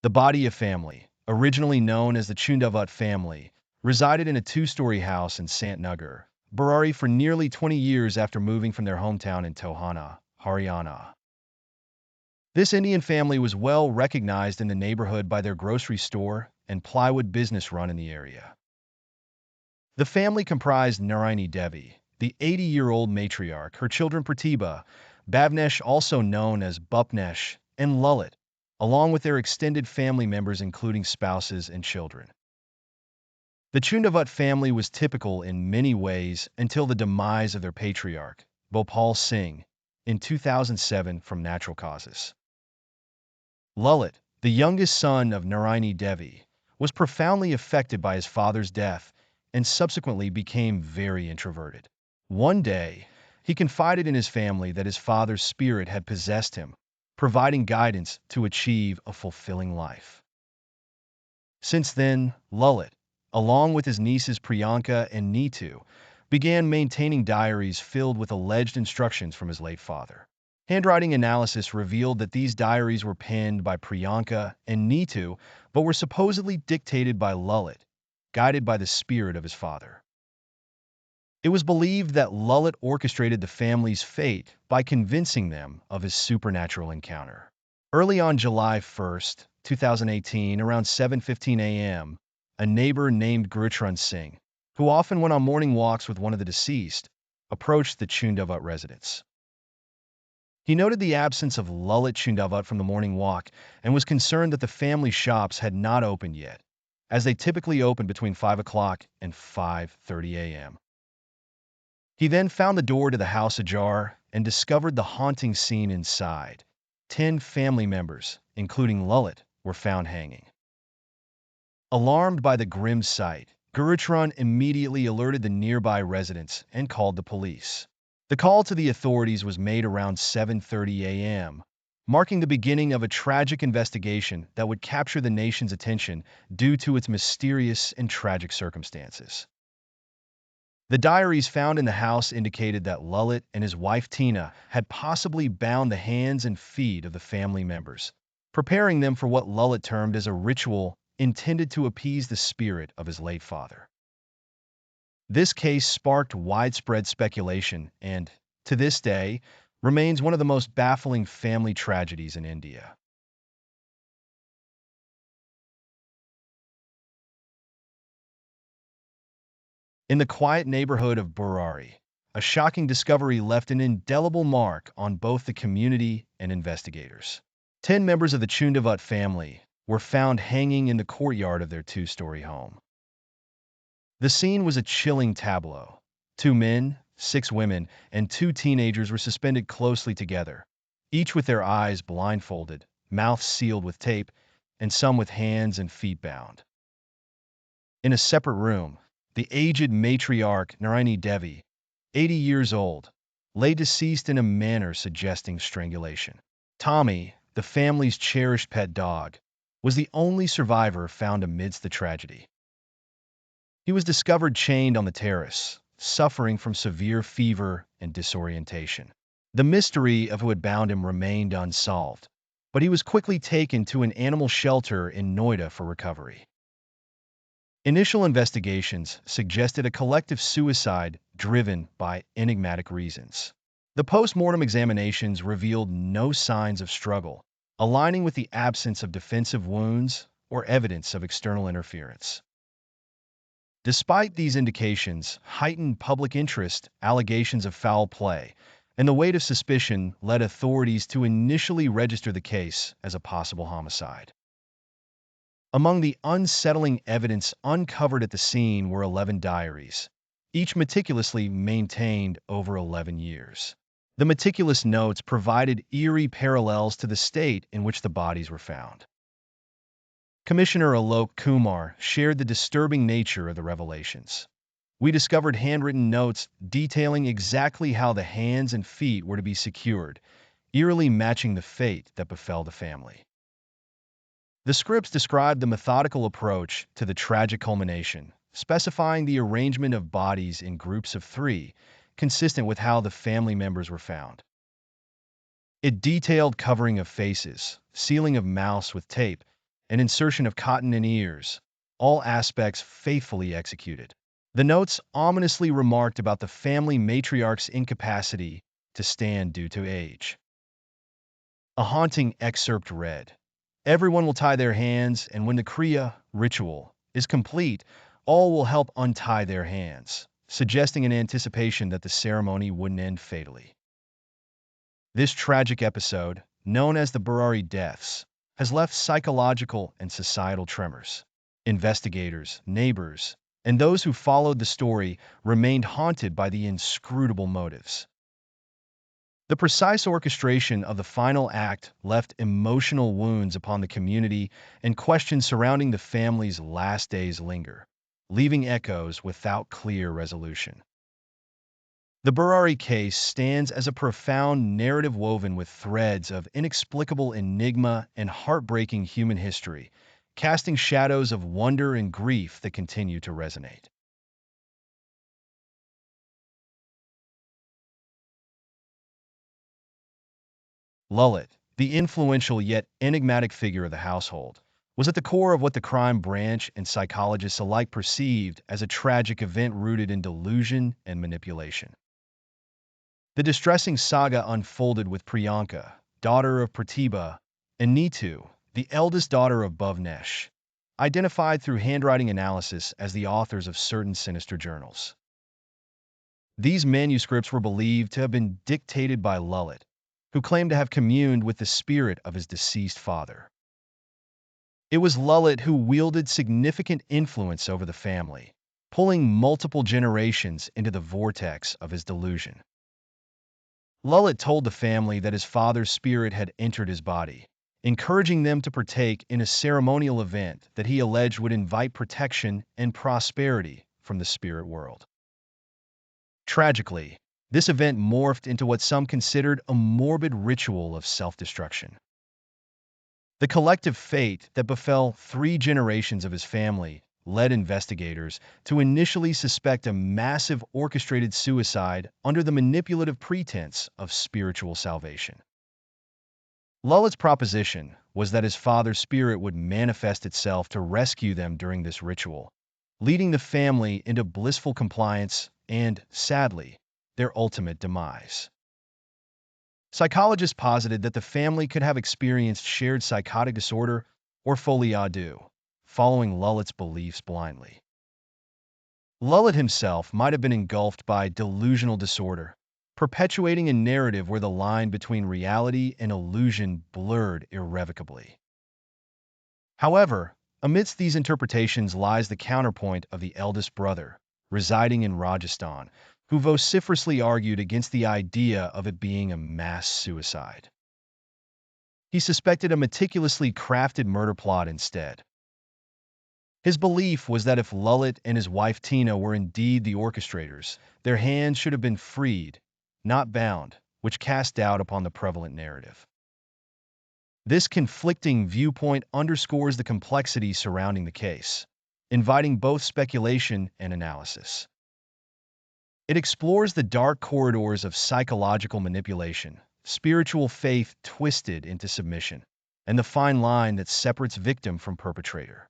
The Bhatia family, originally known as the Chundawat family, resided in a two-story house in Santnagar, Burari for nearly 20 years after moving from their hometown in Tohana, Haryana. This Indian family was well recognized in the neighborhood by their grocery store and plywood business run in the area. The family comprised Narayani Devi, the 80-year-old matriarch, her children Pratibha, Bhavnesh, also known as Bupnesh, and Lalit, along with their extended family members including spouses and children. The Chundawat family was typical in many ways until the demise of their patriarch, Bhopal Singh, in 2007 from natural causes. Lalit, the youngest son of Narayani Devi, was profoundly affected by his father's death and subsequently became very introverted. One day, he confided in his family that his father's spirit had possessed him, providing guidance to achieve a fulfilling life. Since then, Lalit, along with his nieces Priyanka and Neetu, began maintaining diaries filled with alleged instructions from his late father. Handwriting analysis revealed that these diaries were penned by Priyanka and Neetu, but were supposedly dictated by Lalit, guided by the spirit of his father. It was believed that Lalit orchestrated the family's fate by convincing them of his supernatural encounter. Early on July 1, 2018, around 7:15 a.m., a neighbor named Gurcharan Singh, who often went on morning walks with one of the deceased, approached the Chundawat residence. He noted the absence of Lalit Chundawat from the morning walk and was concerned that the family shops had not opened yet, as they typically open between 5 o'clock and 5:30 a.m. He then found the door to the house ajar and discovered the haunting scene inside. 10 family members, including Lalit, were found hanging. Alarmed by the grim sight, Gurucharan immediately alerted the nearby residents and called the police. The call to the authorities was made around 7:30 a.m., marking the beginning of a tragic investigation that would capture the nation's attention due to its mysterious and tragic circumstances. The diaries found in the house indicated that Lalit and his wife Tina had possibly bound the hands and feet of the family members, preparing them for what Lalit termed as a ritual intended to appease the spirit of his late father. This case sparked widespread speculation and, to this day, remains one of the most baffling family tragedies in India. In the quiet neighborhood of Burari, a shocking discovery left an indelible mark on both the community and investigators. 10 members of the Chundawat family were found hanging in the courtyard of their two-story home. The scene was a chilling tableau. 2 men, 6 women, and 2 teenagers were suspended closely together, each with their eyes blindfolded, mouths sealed with tape, and some with hands and feet bound. In a separate room, the aged matriarch Narayani Devi, 80 years old, lay deceased in a manner suggesting strangulation. Tommy, the family's cherished pet dog, was the only survivor found amidst the tragedy. He was discovered chained on the terrace, suffering from severe fever and disorientation. The mystery of who had bound him remained unsolved, but he was quickly taken to an animal shelter in Noida for recovery. Initial investigations suggested a collective suicide driven by enigmatic reasons. The post-mortem examinations revealed no signs of struggle, aligning with the absence of defensive wounds or evidence of external interference. Despite these indications, heightened public interest, allegations of foul play, and the weight of suspicion led authorities to initially register the case as a possible homicide. Among the unsettling evidence uncovered at the scene were 11 diaries, each meticulously maintained over 11 years. The meticulous notes provided eerie parallels to the state in which the bodies were found. Commissioner Alok Kumar shared the disturbing nature of the revelations. We discovered handwritten notes detailing exactly how the hands and feet were to be secured, eerily matching the fate that befell the family. The scripts described the methodical approach to the tragic culmination, specifying the arrangement of bodies in groups of 3, consistent with how the family members were found. It detailed covering of faces, sealing of mouths with tape, and insertion of cotton in ears, all aspects faithfully executed. The notes ominously remarked about the family matriarch's incapacity to stand due to age. A haunting excerpt read, "Everyone will tie their hands, and when the Kriya ritual is complete, all will help untie their hands," suggesting an anticipation that the ceremony wouldn't end fatally. This tragic episode, known as the Burari deaths, has left psychological and societal tremors. Investigators, neighbors, and those who followed the story remained haunted by the inscrutable motives. The precise orchestration of the final act left emotional wounds upon the community, and questions surrounding the family's last days linger, leaving echoes without clear resolution. The Burari case stands as a profound narrative woven with threads of inexplicable enigma and heartbreaking human history, casting shadows of wonder and grief that continue to resonate. Lalit, the influential yet enigmatic figure of the household, was at the core of what the crime branch and psychologists alike perceived as a tragic event rooted in delusion and manipulation. The distressing saga unfolded with Priyanka, daughter of Pratibha, and Neetu, the eldest daughter of Bhuvnesh, identified through handwriting analysis as the authors of certain sinister journals. These manuscripts were believed to have been dictated by Lalit, who claimed to have communed with the spirit of his deceased father. It was Lalit who wielded significant influence over the family, pulling multiple generations into the vortex of his delusion. Lalit told the family that his father's spirit had entered his body, encouraging them to partake in a ceremonial event that he alleged would invite protection and prosperity from the spirit world. Tragically, this event morphed into what some considered a morbid ritual of self-destruction. The collective fate that befell 3 generations of his family led investigators to initially suspect a massive orchestrated suicide under the manipulative pretense of spiritual salvation. Lalit's proposition was that his father's spirit would manifest itself to rescue them during this ritual, leading the family into blissful compliance and, sadly, their ultimate demise. Psychologists posited that the family could have experienced shared psychotic disorder or folie à deux, following Lalit's beliefs blindly. Lalit himself might have been engulfed by delusional disorder, perpetuating a narrative where the line between reality and illusion blurred irrevocably. However, amidst these interpretations lies the counterpoint of the eldest brother, residing in Rajasthan, who vociferously argued against the idea of it being a mass suicide. He suspected a meticulously crafted murder plot instead. His belief was that if Lalit and his wife Tina were indeed the orchestrators, their hands should have been freed, not bound, which cast doubt upon the prevalent narrative. This conflicting viewpoint underscores the complexity surrounding the case, inviting both speculation and analysis. It explores the dark corridors of psychological manipulation, spiritual faith twisted into submission, and the fine line that separates victim from perpetrator.